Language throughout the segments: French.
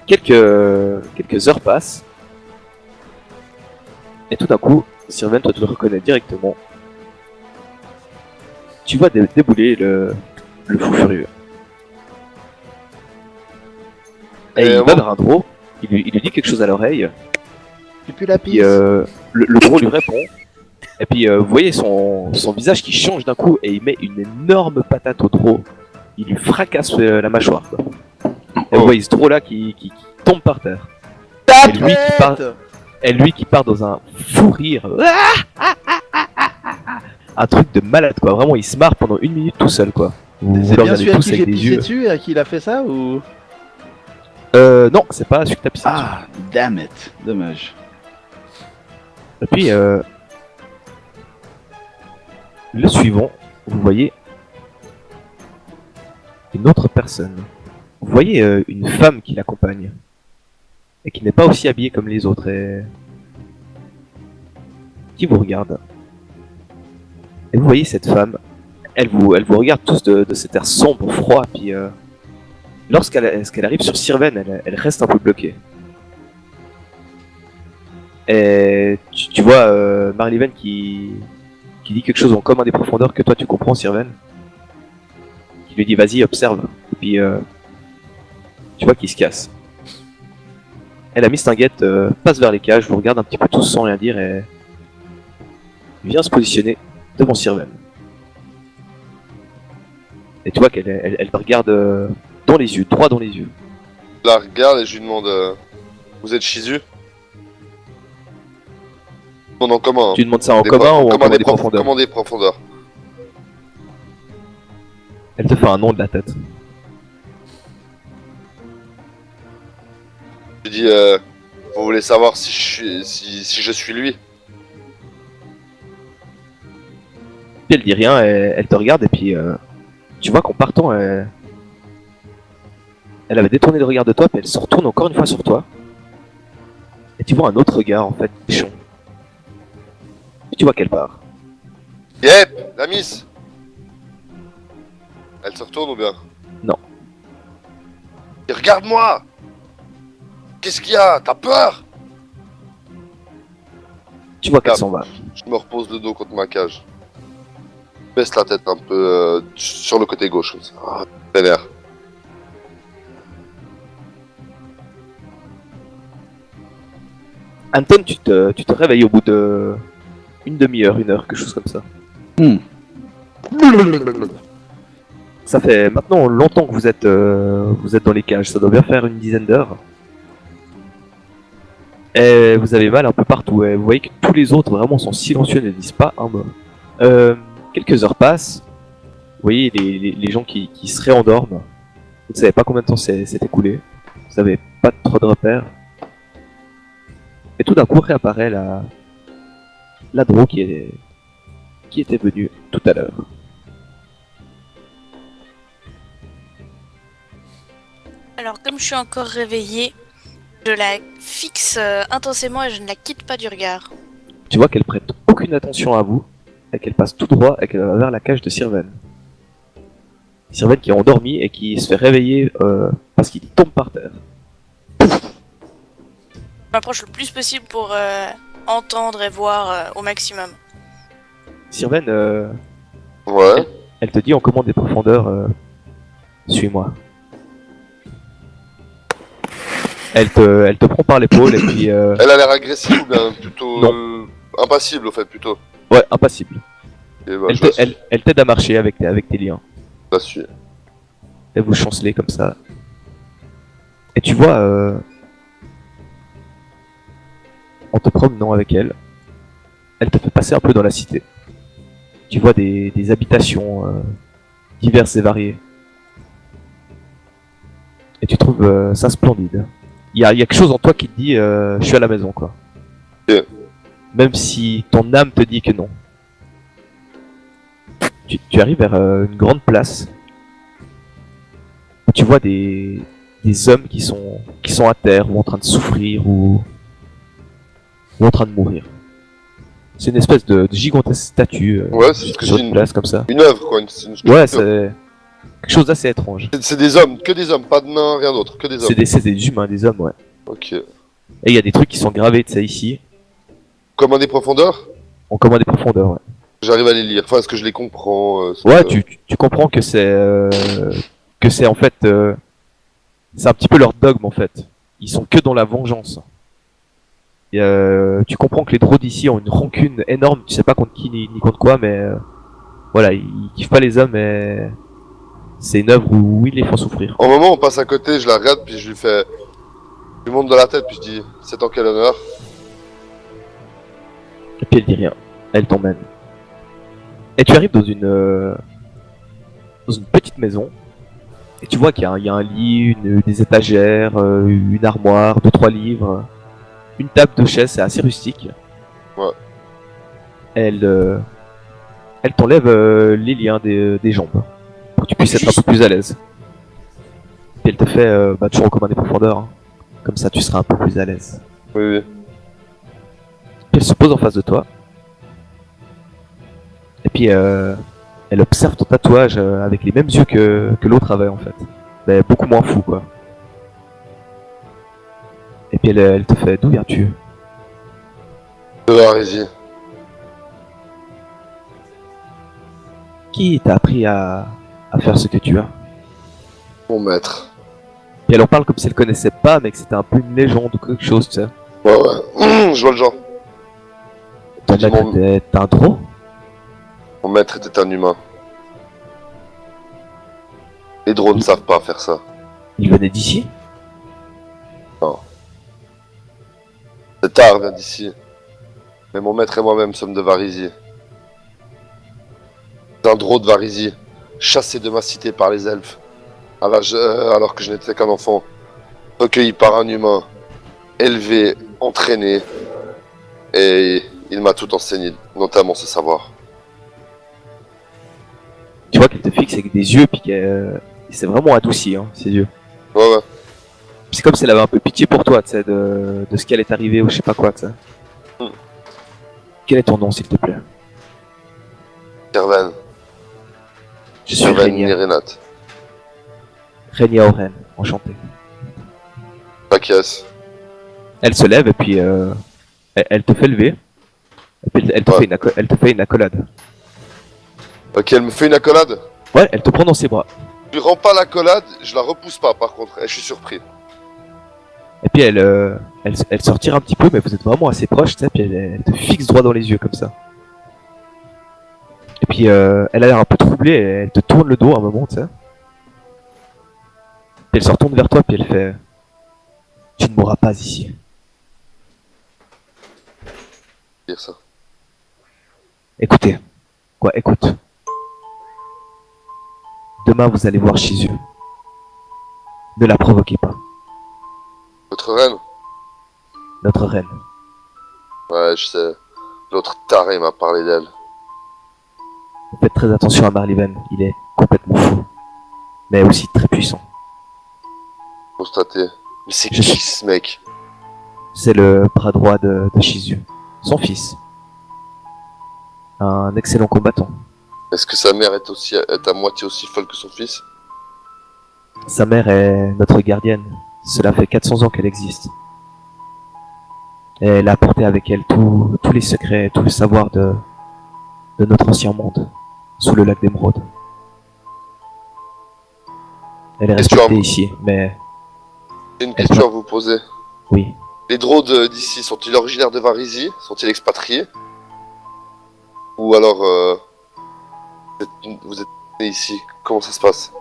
Quelques heures passent, et tout d'un coup, Sirven, toi tu le reconnais directement. Tu vois débouler le fou furieux. Et il va vers un Drow, il lui dit quelque chose à l'oreille, Tu pues la puis pisse. le Drow lui répond, et puis vous voyez son visage qui change d'un coup, et il met une énorme patate au Drow. Il lui fracasse la mâchoire, quoi. Et vous voyez ce Drow là qui tombe par terre. Ta Et lui qui part dans un fou rire. Un truc de malade, quoi. Vraiment, il se marre pendant 1 minute tout seul, quoi. Vous C'est le bien regardez celui à tous qui avec j'ai des pissé yeux. dessus et à qui il a fait ça ou... Non, c'est pas celui que t'as pissé dessus. Ah, damn it. Dommage. Et puis, le suivant, vous voyez une autre personne. Vous voyez une femme qui l'accompagne. Et qui n'est pas aussi habillée comme les autres et... qui vous regarde. Et vous voyez cette femme, elle vous regarde tous de cet air sombre, froid, puis lorsqu'elle arrive sur Sirven, elle reste un peu bloquée. Et tu vois Marliven qui dit quelque chose en commun des profondeurs que toi tu comprends, Sirven. Qui lui dit vas-y, observe. Et puis tu vois qu'il se casse. Et la Mistinguette passe vers les cages, vous regarde un petit peu tous sans rien dire et vient se positionner devant Sirven. Et tu vois qu'elle elle te regarde dans les yeux, droit dans les yeux. Je la regarde et je lui demande vous êtes Shizu? Non, en commun. Tu demandes ça en commun ou en commun des profondeurs? Commun des profondeurs. Elle te fait un nom de la tête. Je lui dis vous voulez savoir si je suis lui? Puis elle dit rien, elle te regarde et puis tu vois qu'en partant, elle avait détourné le regard de toi, puis elle se retourne encore une fois sur toi. Et tu vois un autre regard en fait, méchant. Et tu vois qu'elle part. Yep, la miss. Elle se retourne ou bien? Non. Et regarde-moi. Qu'est-ce qu'il y a? T'as peur? Tu vois qu'elle Ah. s'en va. Je me repose le dos contre ma cage. Je baisse la tête un peu sur le côté gauche comme ça. Ah, vénère. Anton, tu te réveilles au bout de une demi-heure, 1 heure, quelque chose comme ça. Ça fait maintenant longtemps que vous êtes dans les cages, ça doit bien faire une dizaine d'heures. Et vous avez mal un peu partout, et vous voyez que tous les autres vraiment sont silencieux, ne disent pas un mot. Quelques heures passent, vous voyez les gens qui se réendorment. Vous ne savez pas combien de temps s'est écoulé, vous n'avez pas trop de repères. Et tout d'un coup réapparaît la Drow qui était venue tout à l'heure. Alors, comme je suis encore réveillée, je la fixe intensément et je ne la quitte pas du regard. Tu vois qu'elle prête aucune attention à vous, et qu'elle passe tout droit et qu'elle va vers la cage de Sirven. Sirven qui est endormi et qui se fait réveiller parce qu'il tombe par terre. Je m'approche le plus possible pour entendre et voir au maximum. Sirven, Ouais. elle te dit en commande des profondeurs, suis-moi. Elle te prend par l'épaule et puis Elle a l'air agressive ou bien plutôt Non. impassible au fait plutôt. ouais, impassible. Et bah, Elle t'aide à marcher avec tes liens. la suis. Et vous chancelez comme ça. Et tu vois, en te promenant avec elle, elle te fait passer un peu dans la cité. Tu vois des habitations diverses et variées. Et tu trouves ça splendide. Il y a quelque chose en toi qui te dit je suis à la maison, quoi. Yeah. Même si ton âme te dit que non. Tu arrives vers une grande place. Tu vois des hommes qui sont à terre ou en train de souffrir ou en train de mourir. C'est une espèce de gigantesque statue Ouais, c'est ce que sur je une dis. place comme ça. Une œuvre quoi, une sculpture. Ouais, c'est Quelque chose d'assez étrange. C'est des hommes, que des hommes, pas de nains, rien d'autre, que des hommes. C'est des humains, des hommes, ouais. Ok. Et il y a des trucs qui sont gravés, tu sais, ici. Comme des profondeurs? On commande des profondeurs, ouais. J'arrive à les lire. Enfin, est-ce que je les comprends Ouais, tu comprends que c'est en fait c'est un petit peu leur dogme en fait. Ils sont que dans la vengeance. Et, tu comprends que les drôles d'ici ont une rancune énorme. Tu sais pas contre qui ni contre quoi, mais voilà, ils kiffent pas les hommes. Et c'est une œuvre où ils les font souffrir. Au moment où on passe à côté, je la regarde, puis je lui fais... Je lui monte dans la tête, puis je dis, c'est en quel honneur? Et puis elle dit rien. Elle t'emmène. Et tu arrives dans une petite maison. Et tu vois qu'il y a un lit, des étagères, une armoire, 2-3 livres, une table de chaise, c'est assez rustique. Ouais. Elle t'enlève les liens des jambes pour que tu puisses être un peu plus à l'aise. Puis elle te fait toujours recommander des profondeurs. Hein. Comme ça, tu seras un peu plus à l'aise. Oui, oui. Puis elle se pose en face de toi. Et puis elle observe ton tatouage avec les mêmes yeux que l'autre avait en fait. Mais beaucoup moins fou quoi. Et puis elle te fait, d'où viens-tu? De Varésie. Qui t'a appris à faire ce que tu as? Mon maître. Et elle en parle comme si elle connaissait pas, mais que c'était un peu une légende ou quelque chose, tu sais. Ouais, ouais. Je vois le genre. Ton dis maître mon- était un drôle? Mon maître était un humain. Les drones ne savent pas faire ça. Il venait d'ici? Cet art vient d'ici. Mais mon maître et moi-même sommes de Varésie. Un drôle de Varésie, chassé de ma cité par les elfes, alors que je n'étais qu'un enfant, recueilli par un humain, élevé, entraîné, et il m'a tout enseigné, notamment ce savoir. Tu vois qu'elle te fixe avec des yeux, puis qu'elle c'est vraiment adouci, hein, ses yeux. Ouais, ouais. C'est comme si elle avait un peu pitié pour toi, tu sais, de ce qui allait t'arriver ou je sais pas quoi, tu sais. Hmm. Quel est ton nom, s'il te plaît? Kerven, Je suis Kerven Régnia. Nirenat. Régnia Oren, enchanté. Pakias. Elle se lève et puis elle te fait lever. Et puis elle te, Ouais. elle te fait une accolade. Ok, elle me fait une accolade. Ouais, elle te prend dans ses bras. Je lui rends pas l'accolade, je la repousse pas par contre, et je suis surpris. Et puis elle se retire un petit peu, mais vous êtes vraiment assez proches, tu sais, puis elle te fixe droit dans les yeux comme ça. Et puis elle a l'air un peu troublée, et elle te tourne le dos à un moment, tu sais. Puis elle se retourne vers toi, puis elle fait... Tu ne mourras pas ici. Dire ça. Écoutez. Quoi, écoute. Demain, vous allez voir Shizu. Ne la provoquez pas. Votre reine? Notre reine. Ouais, je sais. L'autre taré m'a parlé d'elle. Faites très attention à Marliven. Il est complètement fou. Mais aussi très puissant. Constaté. Mais c'est Je qui sais. ce mec? C'est le bras droit de Shizu. Son fils. Un excellent combattant. Est-ce que sa mère est à moitié aussi folle que son fils? Sa mère est notre gardienne. Cela fait 400 ans qu'elle existe. Et elle a apporté avec elle tous les secrets, tout le savoir de notre ancien monde, sous le lac d'Émeraude. Elle est Question respectée à- ici, mais J'ai une question à vous poser. oui. Les drôles d'ici sont-ils originaires de Varésie? Sont-ils expatriés? Ou alors vous êtes nés ici? Comment ça se passe?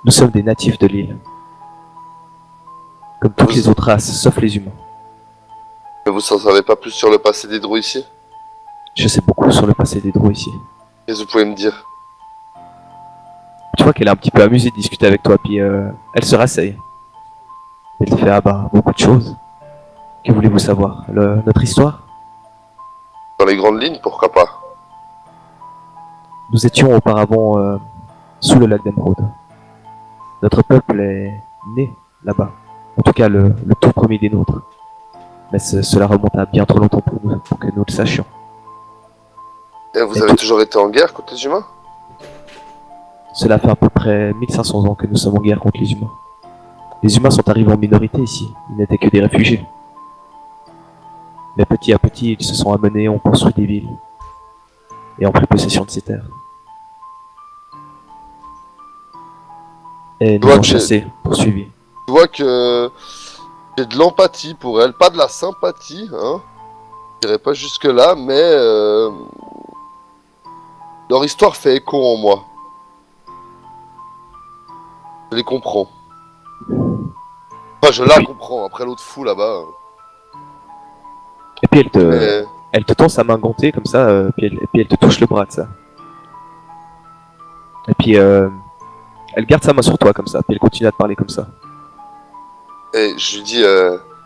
Nous sommes des natifs de l'île. Comme toutes les autres races, sauf les humains. Mais vous n'en savez pas plus sur le passé des drôles ici? Je sais beaucoup sur le passé des Drous ici. Qu'est-ce que vous pouvez me dire? Tu vois qu'elle est un petit peu amusée de discuter avec toi, puis elle se rasseye. Elle te fait, ah bah, beaucoup de choses. Que voulez-vous savoir? Notre histoire? Dans les grandes lignes, pourquoi pas? Nous étions auparavant sous le lac d'Émeraude. Notre peuple est né là-bas. En tout cas, le tout premier des nôtres. Mais cela remonte à bien trop longtemps pour que nous le sachions. Et vous Et avez tout- toujours été en guerre contre les humains? Cela fait à peu près 1500 ans que nous sommes en guerre contre les humains. Les humains sont arrivés en minorité ici, ils n'étaient que des réfugiés. Mais petit à petit, ils se sont amenés, ont construit des villes et ont pris possession de ces terres. Et nous Toi, ont tu- chassés, poursuivis. Tu vois que j'ai de l'empathie pour elle, pas de la sympathie, hein. Je dirais pas jusque là, mais leur histoire fait écho en moi. Je les comprends. Enfin, je la comprends. Après l'autre fou là-bas. Et puis Mais elle te tend sa main gantée comme ça, et puis elle te touche le bras de ça. Et puis elle garde sa main sur toi comme ça, puis elle continue à te parler comme ça. et je lui dis,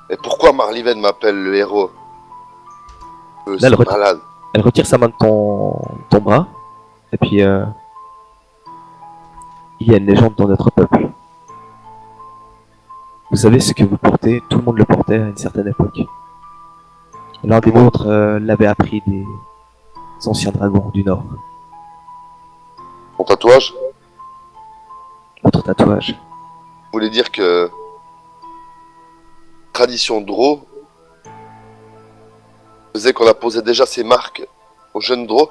et pourquoi Marliven m'appelle le héros? Là, C'est elle retire- malade. Elle retire sa main de ton bras, et puis il y a une légende dans notre peuple. Vous savez ce que vous portez, tout le monde le portait à une certaine époque. L'un des nôtres l'avait appris des anciens dragons du Nord. Mon tatouage Votre tatouage. voulait dire que tradition Dro faisait qu'on a posé déjà ses marques aux jeunes Dro.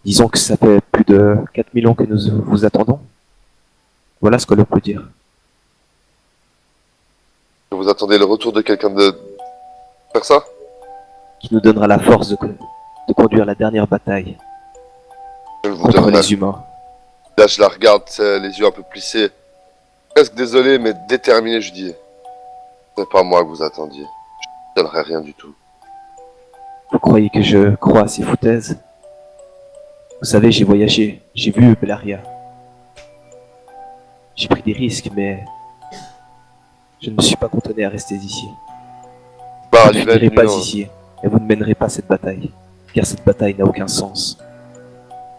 Disons que ça fait plus de 4000 ans que nous vous attendons. Voilà ce que l'on peut dire. Que vous attendez le retour de quelqu'un de faire ça? Qui nous donnera la force de conduire la dernière bataille Je vous contre donnerai. les humains. Là, je la regarde, les yeux un peu plissés. Presque désolé, mais déterminé, je dis. C'est pas moi que vous attendiez. Je ne donnerai rien du tout. Vous croyez que je crois à ces foutaises? Vous savez, j'ai voyagé, j'ai vu Bellaria. J'ai pris des risques, mais je ne me suis pas cantonné à rester ici. Vous ne Marliven, finirez pas lui, ici, et vous ne mènerez pas cette bataille, car cette bataille n'a aucun sens.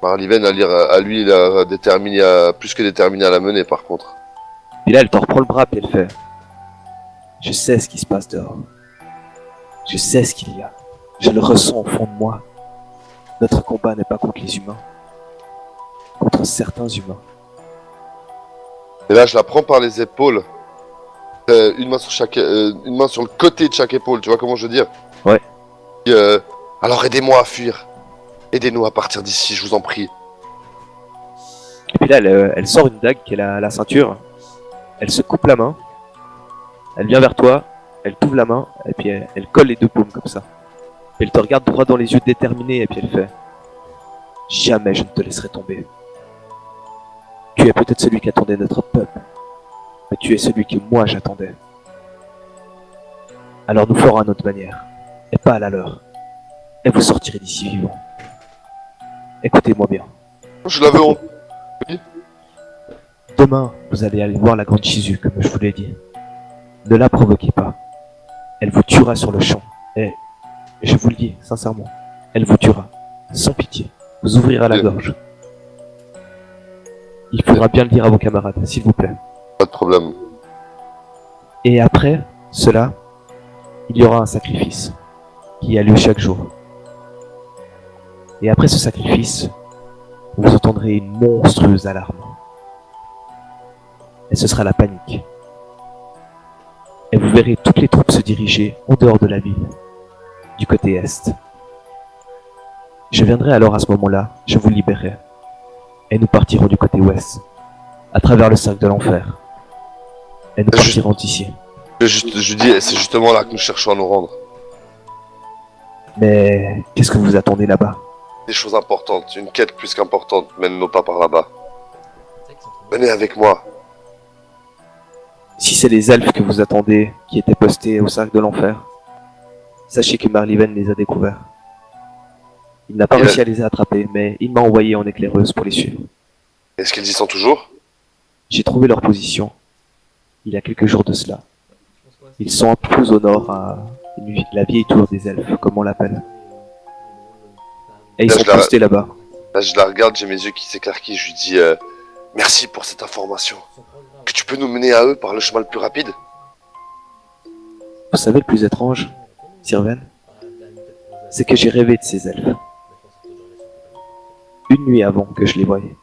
Marliven, à lui, il a déterminé, plus que déterminé à la mener, par contre. Et là, elle t'en reprend le bras, puis elle fait: je sais ce qui se passe dehors. Je sais ce qu'il y a. Je le ressens au fond de moi. Notre combat n'est pas contre les humains, contre certains humains. Et là, je la prends par les épaules. Une main sur le côté de chaque épaule, tu vois comment je veux dire? Ouais. Et, alors aidez-moi à fuir. Aidez-nous à partir d'ici, je vous en prie. Et puis là, elle sort une dague qu'elle a à la ceinture. Elle se coupe la main. Elle vient vers toi. Elle t'ouvre la main. Et puis elle colle les deux paumes comme ça. Puis elle te regarde droit dans les yeux déterminés. Et puis elle fait: jamais je ne te laisserai tomber. Tu es peut-être celui qu'attendait notre peuple. Mais tu es celui que moi j'attendais. Alors nous ferons à notre manière. Et pas à la leur. Et vous sortirez d'ici vivant. Écoutez-moi bien. Je l'avais honte. Demain, vous allez aller voir la grande Shizu, comme je vous l'ai dit. Ne la provoquez pas. Elle vous tuera sur le champ. Et je vous le dis, sincèrement, elle vous tuera. Sans pitié. Vous ouvrirez la gorge. Il faudra bien le dire à vos camarades, s'il vous plaît. Pas de problème. Et après cela, il y aura un sacrifice qui a lieu chaque jour. Et après ce sacrifice, vous entendrez une monstrueuse alarme. Et ce sera la panique. Et vous verrez toutes les troupes se diriger en dehors de la ville, du côté est. Je viendrai alors à ce moment-là, je vous libérerai. Et nous partirons du côté ouest, à travers le cercle de l'enfer. Et nous partirons d'ici. Je dis, c'est justement là que nous cherchons à nous rendre. Mais qu'est-ce que vous attendez là-bas? Des choses importantes, une quête plus qu'importante, mène-nous pas par là-bas. Venez avec moi. Si c'est les elfes que vous attendez, qui étaient postés au cercle de l'enfer, sachez que Marliven les a découverts. Il n'a pas réussi à les attraper, mais il m'a envoyé en éclaireuse pour les suivre. Est-ce qu'ils y sont toujours? J'ai trouvé leur position, il y a quelques jours de cela. Ils sont un peu plus au nord, à la vieille tour des elfes, comme on l'appelle. Et ils Là, sont je la- postés là-bas. Là, je la regarde, j'ai mes yeux qui s'écarquillent, je lui dis merci pour cette information. Que tu peux nous mener à eux par le chemin le plus rapide? Vous savez le plus étrange, Sirven? C'est que j'ai rêvé de ces elfes. Une nuit avant que je les voyais.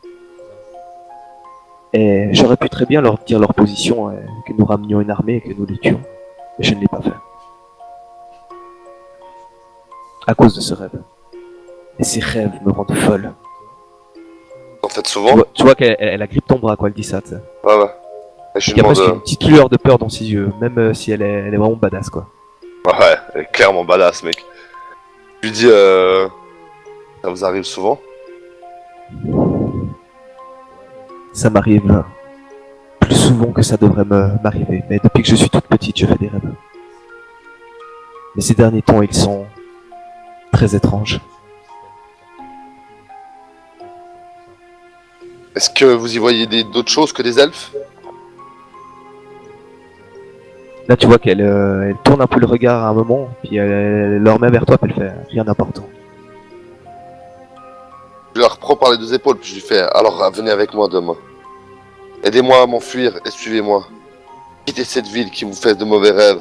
Et j'aurais pu très bien leur dire leur position, que nous ramenions une armée et que nous les tuions. Mais je ne l'ai pas fait. À cause de ce rêve. Et ces rêves me rendent folle. En fait, souvent. Tu vois qu'elle agrippe ton bras quand elle dit ça, tu sais. Ouais, ouais. Et je Il lui y a demande. presque une petite lueur de peur dans ses yeux, même si elle est vraiment badass, quoi. Ouais, elle est clairement badass, mec. Je lui dis, ça vous arrive souvent? Ça m'arrive plus souvent que ça devrait m'arriver, mais depuis que je suis toute petite, je fais des rêves. Mais ces derniers temps, ils sont très étranges. Est-ce que vous y voyez d'autres choses que des elfes? Là, tu vois qu'elle elle tourne un peu le regard à un moment, puis elle le remet vers toi, puis elle fait rien d'important. Je la reprends par les deux épaules, puis je lui fais, alors venez avec moi demain. Aidez-moi à m'enfuir et suivez-moi. Quittez cette ville qui vous fait de mauvais rêves.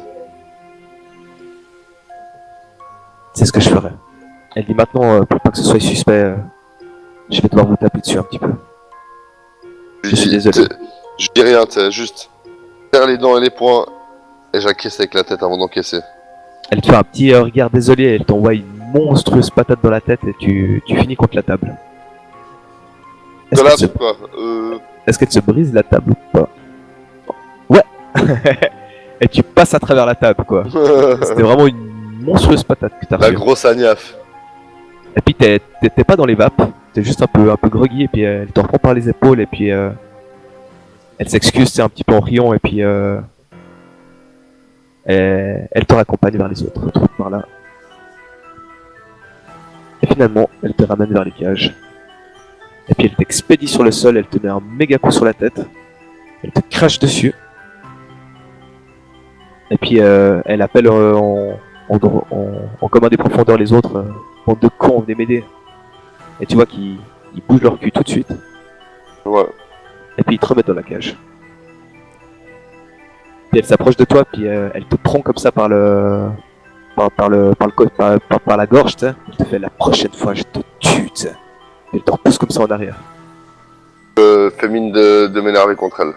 C'est ce que je ferai. Elle dit maintenant, pour pas que ce soit suspect, je vais devoir vous taper dessus un petit peu. Je suis désolé. Je dis rien, juste serre les dents et les poings, et j'encaisse avec la tête avant d'encaisser. Elle te fait un petit regard désolé, elle t'envoie une monstrueuse patate dans la tête et tu finis contre la table. De là, c'est quoi Est-ce qu'elle se brise la table ou pas? Ouais. Et tu passes à travers la table, quoi. C'était vraiment une monstrueuse patate que t'as La reçue. grosse agnaf. Et puis t'es pas dans les vapes, t'es juste un peu groggy, et puis elle te reprend par les épaules, et puis elle s'excuse, c'est un petit peu en riant, et puis elle te raccompagne vers les autres trucs par là. Et finalement, elle te ramène vers les cages. Et puis elle t'expédie sur le sol, elle te met un méga coup sur la tête, elle te crache dessus. Et puis elle appelle en commun des profondeurs les autres, bande de cons, venez m'aider. Et tu vois qu'ils bougent leur cul tout de suite. Ouais. Et puis ils te remettent dans la cage. Puis elle s'approche de toi, puis elle te prend comme ça par la gorge, tu sais. Elle te fait la prochaine fois, je te tue, tu sais. Et elle te repousse comme ça en arrière. Fais mine de m'énerver contre elle.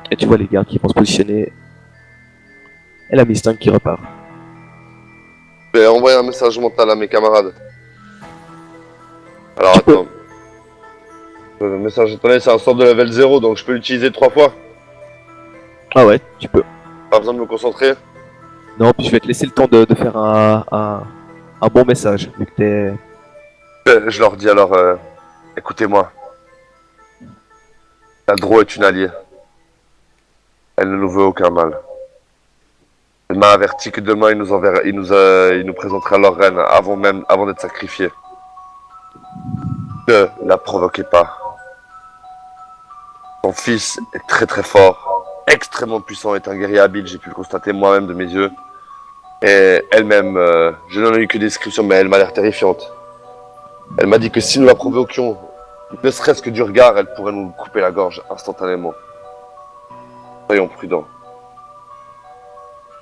Et tu vois les gardes qui vont se positionner. Et la Mustang qui repart. Je vais envoyer un message mental à mes camarades. Alors Tu peux. attends. Le message mental, c'est un sort de level 0, donc je peux l'utiliser 3 fois. Ah ouais, tu peux. Pas besoin de me concentrer. Non, puis je vais te laisser le temps de faire un bon message, vu que t'es... Je leur dis alors, écoutez-moi. La Dro est une alliée. Elle ne nous veut aucun mal. Elle m'a averti que demain il nous présenterait leur reine avant d'être sacrifié. Ne la provoquez pas. Son fils est très très fort, extrêmement puissant, est un guerrier habile, j'ai pu le constater moi-même de mes yeux. Et elle-même, je n'en ai eu que des descriptions, mais elle m'a l'air terrifiante. Elle m'a dit que si nous la provoquions, ne serait-ce que du regard, elle pourrait nous couper la gorge instantanément. Soyons prudents.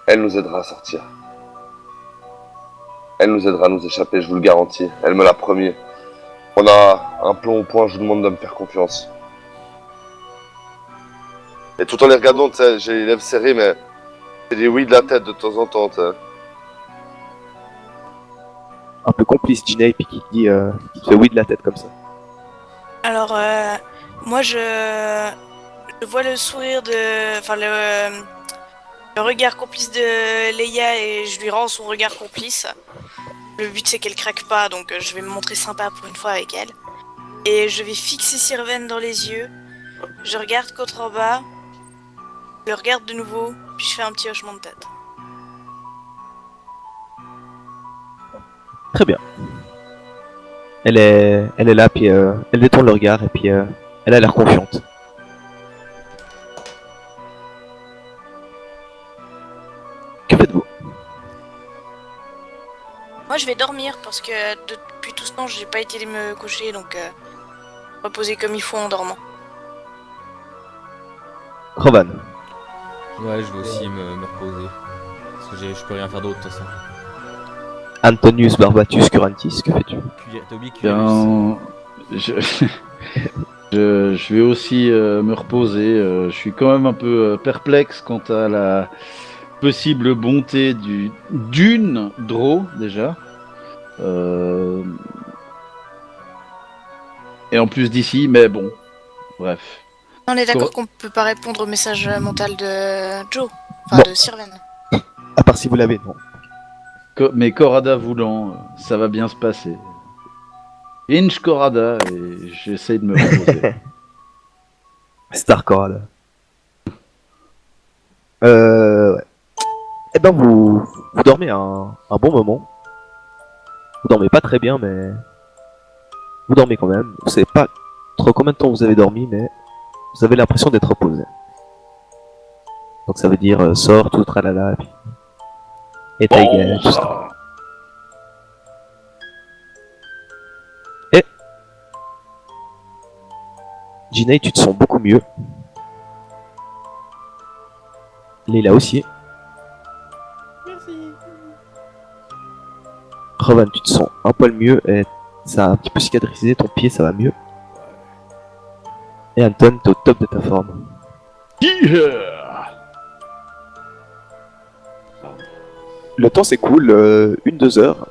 Elle nous aidera à sortir. Elle nous aidera à nous échapper, je vous le garantis. Elle me l'a promis. On a un plan au point, je vous demande de me faire confiance. Et tout en les regardant, tu sais, j'ai les lèvres serrées, mais j'ai des oui de la tête de temps en temps, tu sais. un peu complice Ginny, puis qui te fait oui de la tête comme ça. Alors, moi, je vois le sourire de... Enfin, le regard complice de Leia et je lui rends son regard complice. Le but, c'est qu'elle craque pas, donc je vais me montrer sympa pour une fois avec elle. Et je vais fixer Sirven dans les yeux. Je regarde contre en bas. Je le regarde de nouveau, puis je fais un petit hochement de tête. Très bien. Elle est là, puis elle détourne le regard, et puis elle a l'air confiante. Que faites-vous? Moi, je vais dormir parce que depuis tout ce temps, j'ai pas été me coucher, donc reposer comme il faut en dormant. Rovan. Ouais, je vais aussi me reposer. Parce que je peux rien faire d'autre de toute façon. Antonius Barbatus Curantis, que fais-tu? T'as oublié Curius. Bien, je... je vais aussi me reposer. Je suis quand même un peu perplexe quant à la possible bonté d'une draw déjà. Et en plus d'ici, mais bon, bref. On est d'accord Cor- qu'on peut pas répondre au message mental de Joe, enfin Bon. de Sirven. À part si vous l'avez, non. Mais Corrada voulant, ça va bien se passer. Inch Corrada, et j'essaye de me reposer. Starcore, là. Ouais. Eh ben, vous dormez un bon moment. Vous dormez pas très bien, mais... Vous dormez quand même. Vous savez pas trop combien de temps vous avez dormi, mais... Vous avez l'impression d'être reposé. Donc ça veut dire sort, tout, tralala, puis... Et taille, tout ça. Ginei, tu te sens beaucoup mieux. Leila aussi. Merci. Rovan, tu te sens un poil mieux et ça a un petit peu cicatrisé, ton pied ça va mieux. Et Anton, t'es au top de ta forme. Le temps s'écoule, 1-2 heures.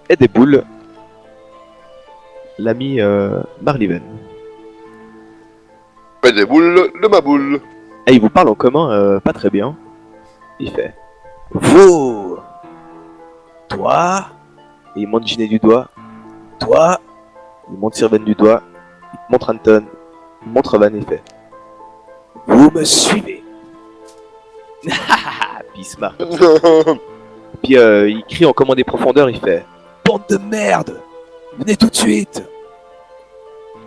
Et des boules. L'ami Marliven. Fais des boules de ma boule. Et il vous parle en commun pas très bien. Il fait vous, toi, et il montre Ginei du doigt. Toi, il montre Sirven du doigt. Il montre Anton. Il montre Van et il fait vous me suivez. Puis il se marre. Puis il crie en commande des profondeurs. Il fait bande de merde, venez tout de suite.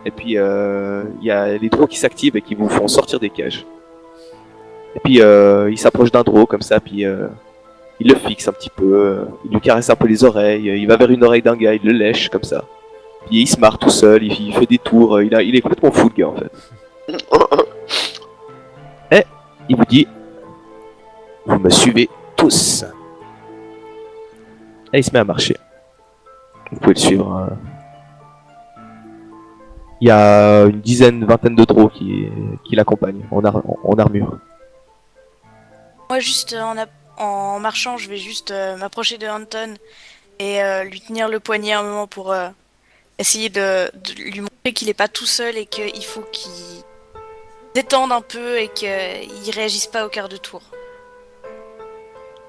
Et puis il y a les draws qui s'activent et qui vous font sortir des cages. Et puis il s'approche d'un draw comme ça, puis il le fixe un petit peu, il lui caresse un peu les oreilles, il va vers une oreille d'un gars, il le lèche comme ça. Puis il se marre tout seul, il fait des tours, il est complètement fou le gars en fait. Et il vous dit vous me suivez tous. Et il se met à marcher. Vous pouvez le suivre. Il y a une dizaine, vingtaine de draws qui l'accompagnent en armure. Moi, juste en marchant, je vais juste m'approcher de Anton et lui tenir le poignet un moment pour essayer de lui montrer qu'il est pas tout seul et qu'il faut qu'il détende un peu et qu'il réagisse pas au quart de tour.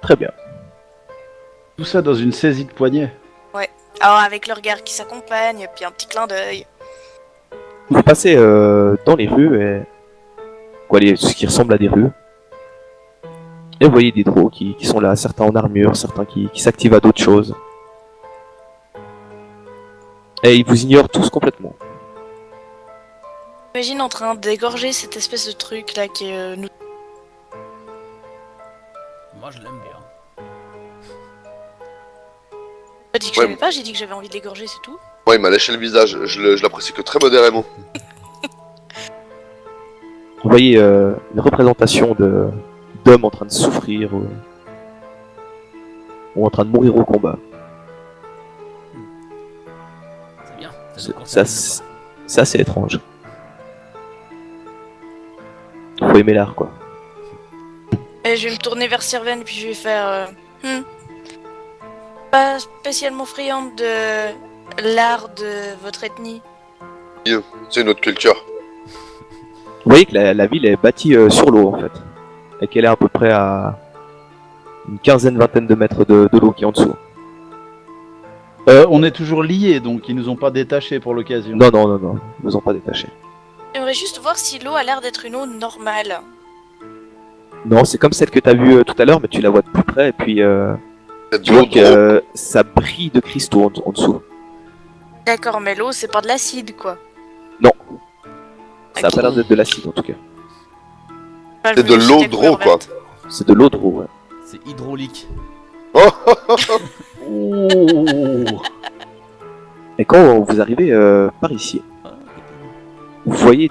Très bien. Tout ça dans une saisie de poignet. Alors avec le regard qui s'accompagne, puis un petit clin d'œil. Vous passez dans les rues et ce qui ressemble à des rues. Et vous voyez des draws qui sont là, certains en armure, certains qui s'activent à d'autres choses. Et ils vous ignorent tous complètement. J'imagine en train d'égorger cette espèce de truc là qui est nous. Moi je l'aime bien. J'ai dit que Ouais. j'aimais pas, j'ai dit que j'avais envie de l'égorger, c'est tout. Ouais, il m'a lâché le visage, je l'apprécie que très modérément. Vous voyez une représentation d'hommes en train de souffrir ou en train de mourir au combat. C'est bien. Ça C'est- nous concerne, ça, quoi. C'est assez étrange. Faut aimer l'art quoi. Et je vais me tourner vers Sirven puis je vais faire pas spécialement friande de l'art de votre ethnie. C'est une autre culture. Vous voyez que la ville est bâtie sur l'eau en fait. Et qu'elle est à peu près à une quinzaine, vingtaine de mètres de l'eau qui est en dessous. On est toujours liés, donc ils nous ont pas détachés pour l'occasion. Non, ils nous ont pas détachés. J'aimerais juste voir si l'eau a l'air d'être une eau normale. Non, c'est comme celle que t'as vue tout à l'heure, mais tu la vois de plus près, et puis C'est tu de vois l'eau que ça brille de cristaux en dessous. D'accord, mais l'eau c'est pas de l'acide quoi. Ça a Ok. pas l'air d'être de l'acide en tout cas. Enfin, je C'est me de dis l'eau qu'il y a d'eau, quoi. verte. C'est de l'eau de roue, ouais. C'est hydraulique. Oh Oh. Et quand vous arrivez par ici, Ah, vous voyez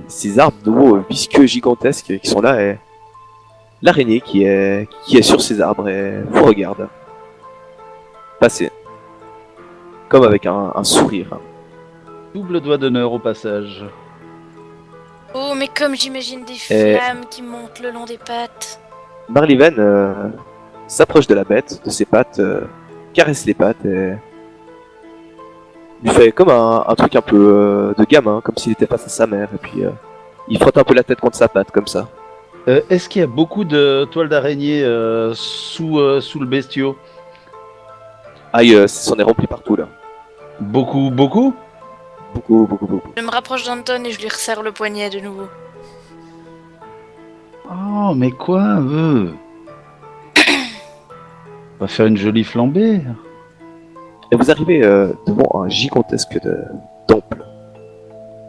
ces arbres nouveaux visqueux gigantesques qui sont là, et l'araignée qui est sur ces arbres et vous regarde. passer. Comme avec un sourire. Double doigt d'honneur au passage. Oh, mais comme j'imagine des Et- flammes qui montent le long des pattes. Marliven s'approche de la bête, de ses pattes, caresse les pattes et lui fait comme un truc un peu de gamin, comme s'il était face à sa mère. Et puis il frotte un peu la tête contre sa patte, comme ça. Est-ce qu'il y a beaucoup de toiles d'araignée sous le bestiau? Aïe, c'en est rempli partout là. Beaucoup, beaucoup? Beaucoup, beaucoup, beaucoup. Je me rapproche d'Anton et je lui resserre le poignet de nouveau. Oh, mais quoi, On va faire une jolie flambée. Et vous arrivez devant un gigantesque temple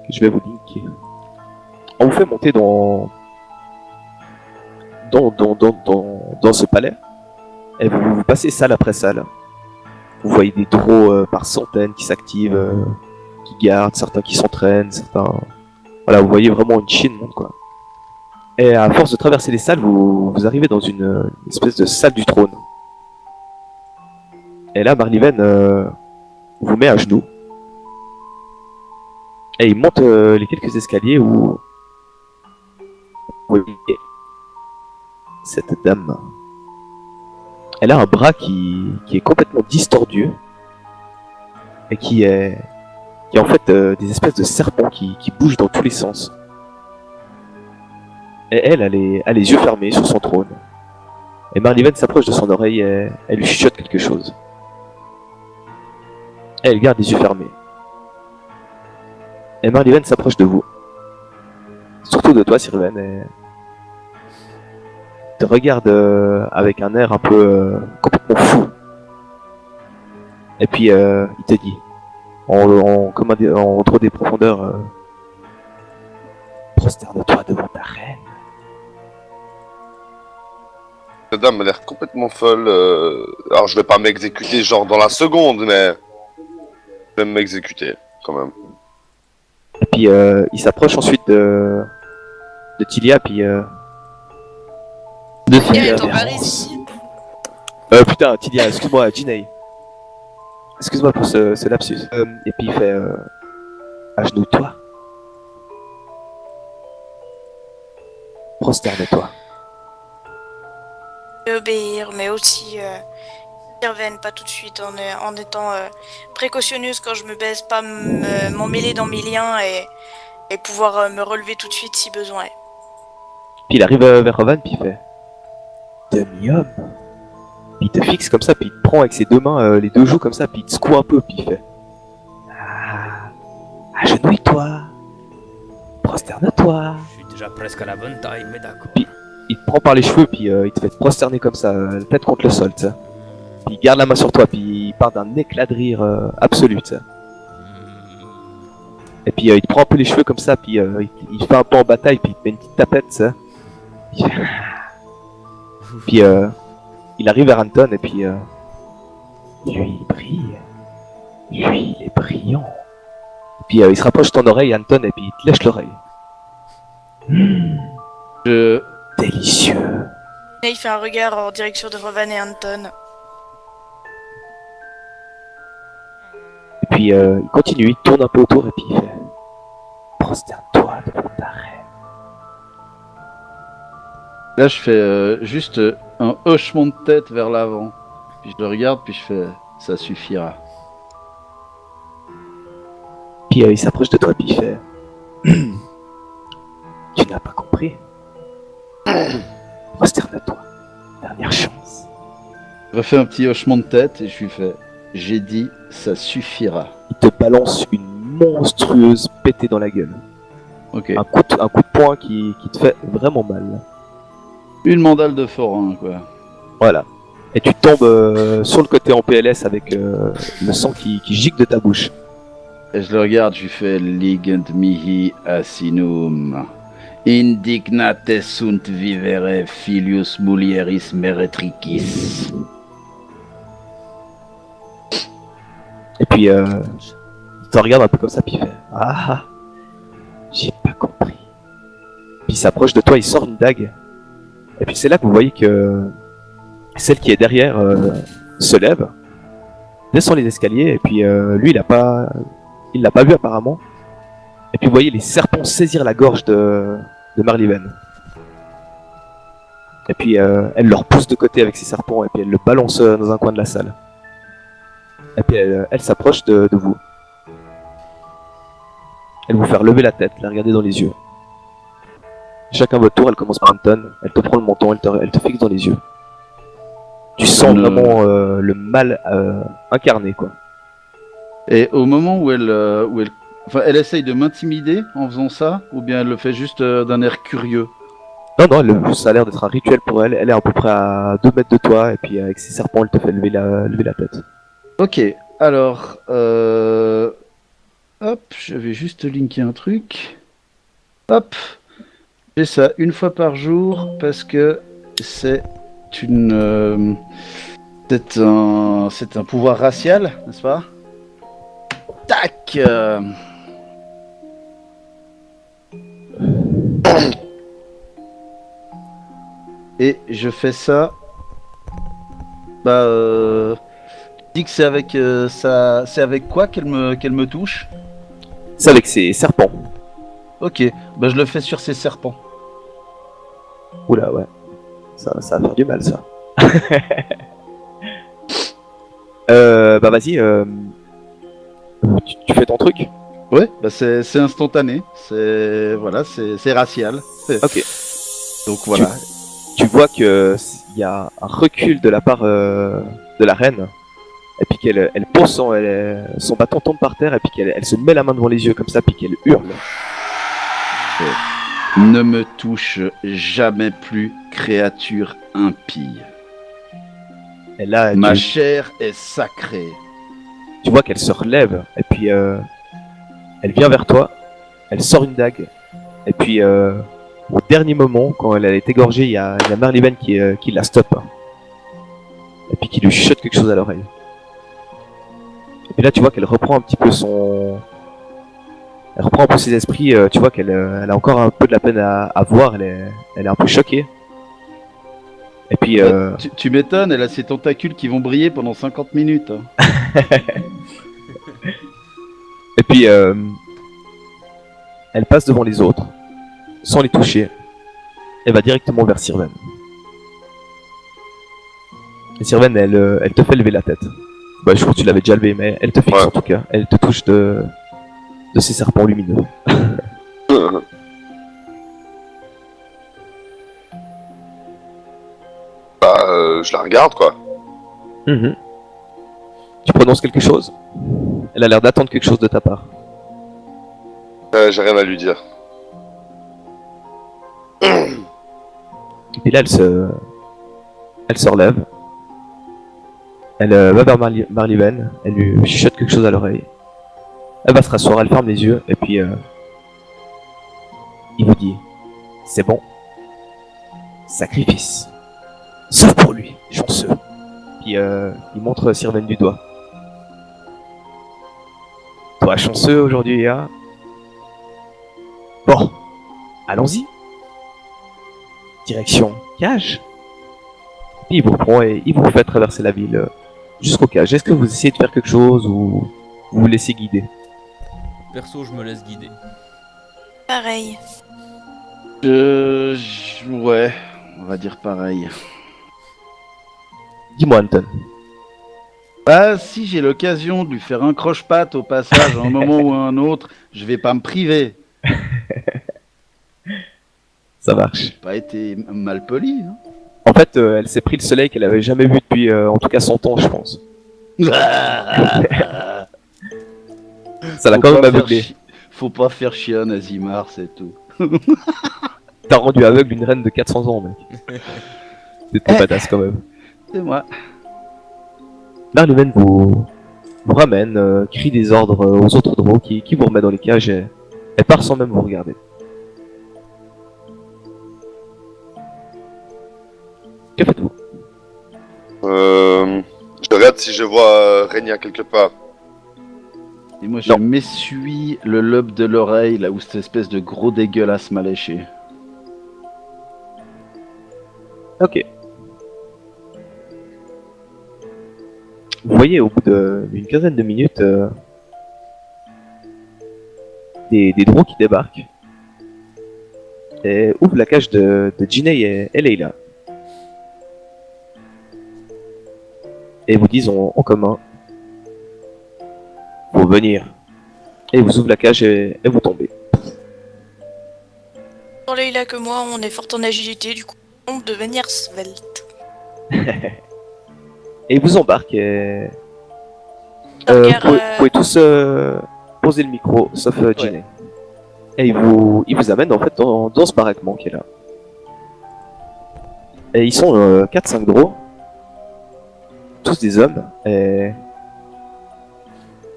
que je vais vous linker. On vous fait monter dans ce palais et vous passez salle après salle. Vous voyez des drôles par centaines qui s'activent, qui gardent, certains qui s'entraînent, certains... Voilà, vous voyez vraiment une chaîne de monde, quoi. Et à force de traverser les salles, vous arrivez dans une espèce de salle du trône. Et là, Marliven vous met à genoux. Et il monte les quelques escaliers où... Vous voyez cette dame. Elle a un bras qui est complètement distordu. Et qui est en fait des espèces de serpents qui bougent dans tous les sens. Et elle a les yeux fermés sur son trône. Et Marliven s'approche de son oreille et elle lui chuchote quelque chose. Et elle garde les yeux fermés. Et Marliven s'approche de vous. Surtout de toi, Sylvain, et te regarde avec un air un peu complètement fou. Et puis il te dit, en trop des profondeurs, prosterne-toi devant ta reine. Cette dame a l'air complètement folle. Alors je vais pas m'exécuter genre dans la seconde, mais je vais m'exécuter quand même. Et puis il s'approche ensuite de Tilia, puis De Tilia, ton révérence. parisis. Putain, Tilia, excuse-moi, Jinei. Excuse-moi pour ce lapsus. Et puis il fait agenouille-toi. Prosterne-toi. Obéir, mais aussi Sylvain, pas tout de suite, en étant précautionneuse quand je me baisse, pas m'en mêler dans mes liens et pouvoir me relever tout de suite si besoin est. Puis il arrive vers Rovan, puis il fait demi-homme. Puis il te fixe comme ça, puis il te prend avec ses deux mains les deux joues comme ça, puis il te secoue un peu, puis il fait agenouille-toi, prosterne-toi. Je suis déjà presque à la bonne taille, mais d'accord. Il te prend par les cheveux, puis il te fait te prosterner comme ça, la tête contre le sol, tu sais. Puis il garde la main sur toi, puis il part d'un éclat de rire absolu, tu sais. Et puis il te prend un peu les cheveux comme ça, puis il fait un peu en bataille, puis il te met une petite tapette, tu sais. Puis il arrive vers Anton, et puis lui il brille. Lui il est brillant. Et puis il se rapproche de ton oreille, Anton, et puis il te lèche l'oreille. Je... Délicieux. Et il fait un regard en direction de Rovan et Anton. Et puis il continue, il tourne un peu autour, et puis il fait prosterne-toi devant ta reine. Là, je fais juste un hochement de tête vers l'avant. Puis je le regarde, puis je fais ça suffira. Puis il s'approche de toi, puis il fait tu n'as pas compris. Prosterne-toi. Dernière chance. Je refais un petit hochement de tête et je lui fais j'ai dit ça suffira. Il te balance une monstrueuse pétée dans la gueule. Ok. Un coup de poing qui te fait vraiment mal. Une mandale de forain, quoi. Voilà. Et tu tombes sur le côté en PLS avec le sang qui gicle de ta bouche. Et je le regarde, je lui fais ligand mihi asinum. Indignate sunt vivere filius mulieris meretricis. Et puis il te regarde un peu comme ça, puis il fait ah, j'ai pas compris. Puis il s'approche de toi, il sort une dague. Et puis c'est là que vous voyez que celle qui est derrière se lève. descend les escaliers et puis lui il l'a pas vu apparemment. Et puis vous voyez les serpents saisir la gorge de Marliven. Et puis elle le repousse de côté avec ses serpents et puis elle le balance dans un coin de la salle. Et puis elle s'approche de vous. Elle vous fait lever la tête, la regarder dans les yeux. Chacun votre tour, elle commence par Anton, elle te prend le menton, elle te fixe dans les yeux. Tu sens vraiment le mal incarné quoi. Et au moment où enfin, elle essaye de m'intimider en faisant ça, ou bien elle le fait juste d'un air curieux? Non, ça a l'air d'être un rituel pour elle. Elle est à peu près à 2 mètres de toi et puis avec ses serpents elle te fait lever la tête. Ok, alors, hop, je vais juste linker un truc. Hop, j'ai ça une fois par jour parce que c'est c'est un pouvoir racial, n'est-ce pas? Tac. Et je fais ça. Bah, dis que c'est avec ça. C'est avec quoi qu'elle me touche? C'est avec ses serpents. Ok, bah je le fais sur ces serpents. Oula ouais. Ça va faire du mal ça. Bah vas-y, tu fais ton truc. Ouais, bah c'est instantané. C'est racial. Ok. Donc voilà. Tu vois que il y a un recul de la part de la reine, et puis qu'elle pose son bâton tombe par terre, et puis qu'elle se met la main devant les yeux comme ça, puis qu'elle hurle. Ne me touche jamais plus, créature impie. Et là, Ma chair est sacrée. tu vois qu'elle se relève, et puis elle vient vers toi, elle sort une dague, et puis au dernier moment, quand elle est égorgée, il y a Marliven qui la stoppe, et puis qui lui chuchote quelque chose à l'oreille. Et puis là, tu vois qu'elle reprend un petit peu elle reprend un peu ses esprits, tu vois qu'elle elle a encore un peu de la peine à voir, elle est un peu choquée. Et puis Tu m'étonnes, elle a ses tentacules qui vont briller pendant 50 minutes. Hein. et puis elle passe devant les autres, sans les toucher. Elle va directement vers Sirven. Et Sirven, elle te fait lever la tête. Bah, je crois que tu l'avais déjà levé, mais elle te fixe Ouais. en tout cas. Elle te touche de ces serpents lumineux. Je la regarde quoi. Mhm. Tu prononces quelque chose? Elle a l'air d'attendre quelque chose de ta part. J'ai rien à lui dire. Et puis là, elle se relève. Elle va vers Marliven. Elle lui chuchote quelque chose à l'oreille. Elle va se rasseoir, elle ferme les yeux, et puis il vous dit, c'est bon, sacrifice, sauf pour lui, chanceux. Puis il montre Sirven du doigt. Toi, chanceux aujourd'hui, hein? Bon, allons-y. Direction cage. Puis il vous prend et il vous fait traverser la ville jusqu'au cage. Est-ce que vous essayez de faire quelque chose ou vous vous laissez guider? Perso, je me laisse guider. Pareil. Ouais, on va dire pareil. Dis-moi, Anton. Bah, si j'ai l'occasion de lui faire un croche-patte au passage, à un moment ou à un autre, je vais pas me priver. Ça marche. J'ai pas été mal poli. Hein. En fait, elle s'est pris le soleil qu'elle avait jamais vu depuis, en tout cas 100 ans, je pense. Ça l'a quand même aveuglé. Faut pas faire chier Azimar, c'est tout. T'as rendu aveugle une reine de 400 ans, mec. C'est trop badass quand même. C'est moi. Marliven vous ramène, crie des ordres aux autres drôles qui vous remet dans les cages et elle part sans même vous regarder. Que faites-vous? Je regarde si je vois Régna quelque part. Et moi, je Non. m'essuie le lobe de l'oreille, là où cette espèce de gros dégueulasse m'a léché. Ok. Vous voyez au bout d'une quinzaine de minutes des drôles qui débarquent et ouvrent la cage de Ginny et Leila. Et vous disent en commun, faut venir. Et vous ouvrent la cage et vous tombez. Pour Leila que moi, on est fort en agilité, du coup, on peut devenir svelte. Et ils vous embarquent et... Regarde, vous pouvez tous poser le micro, sauf Ginny. Et ils vous amènent en fait dans ce baraquement qui est là. Et ils sont 4-5 drôles. Tous des hommes. Et...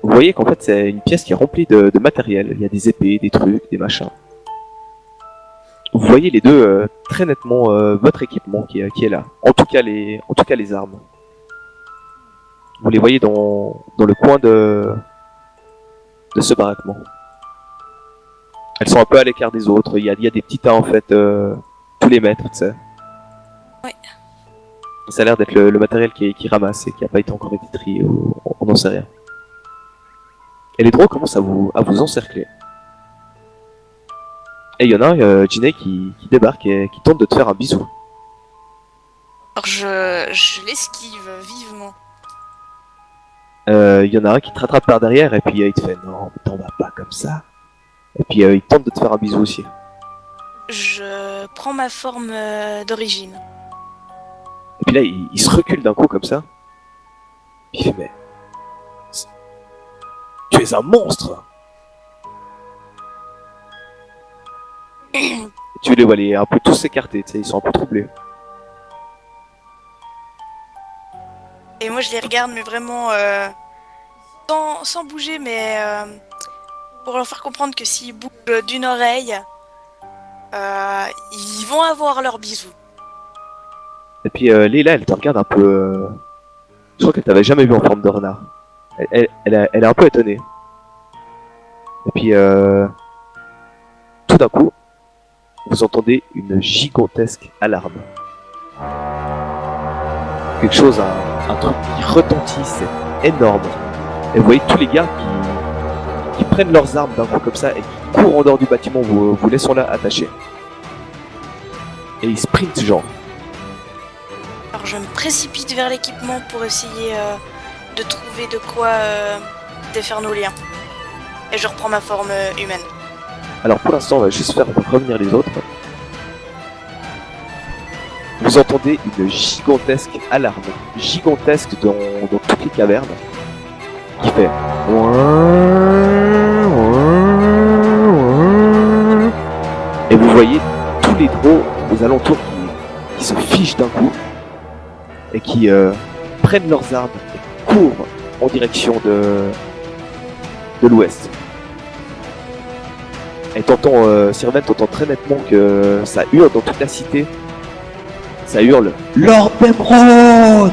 vous voyez qu'en fait c'est une pièce qui est remplie de matériel. Il y a des épées, des trucs, des machins. Vous voyez les deux très nettement votre équipement qui est là. En tout cas les armes. Vous les voyez dans le coin de ce baraquement. Elles sont un peu à l'écart des autres. Il y a des petits tas en fait tous les mètres, tu sais. Oui. Ça a l'air d'être le matériel qui ramasse et qui n'a pas été encore été trié ou on n'en sait rien. Et les drôles commencent à vous encercler. Et il y en a un, Ginny, qui débarque et qui tente de te faire un bisou. Alors je l'esquive vivement. Il y en a un qui te rattrape par derrière et puis il te fait non, mais t'en vas pas comme ça. Et puis il tente de te faire un bisou aussi. Je prends ma forme d'origine. Et puis là, il se recule d'un coup comme ça. Il fait mais... tu es un monstre. Et tu les vois les un peu tous s'écarter, tu sais, ils sont un peu troublés. Et moi je les regarde, mais vraiment sans bouger, mais pour leur faire comprendre que s'ils bougent d'une oreille, ils vont avoir leur bisou. Et puis Leila, elle te regarde un peu... je crois qu'elle t'avait jamais vu en forme de renard. Elle est un peu étonnée. Et puis tout d'un coup, vous entendez une gigantesque alarme. Quelque chose, un truc qui retentit, c'est énorme. Et vous voyez tous les gars qui prennent leurs armes d'un coup comme ça et qui courent en dehors du bâtiment, vous laissant là attachés. Et ils sprintent genre. Alors je me précipite vers l'équipement pour essayer de trouver de quoi défaire nos liens. Et je reprends ma forme humaine. Alors pour l'instant, on va juste faire revenir les autres. Vous entendez une gigantesque alarme, gigantesque dans toutes les cavernes, qui fait... et vous voyez tous les drôles aux alentours qui se fichent d'un coup, et qui prennent leurs armes et courent en direction de l'ouest. Et t'entends, Sirven, t'entends très nettement que ça hurle dans toute la cité. Ça hurle Lord Emerald.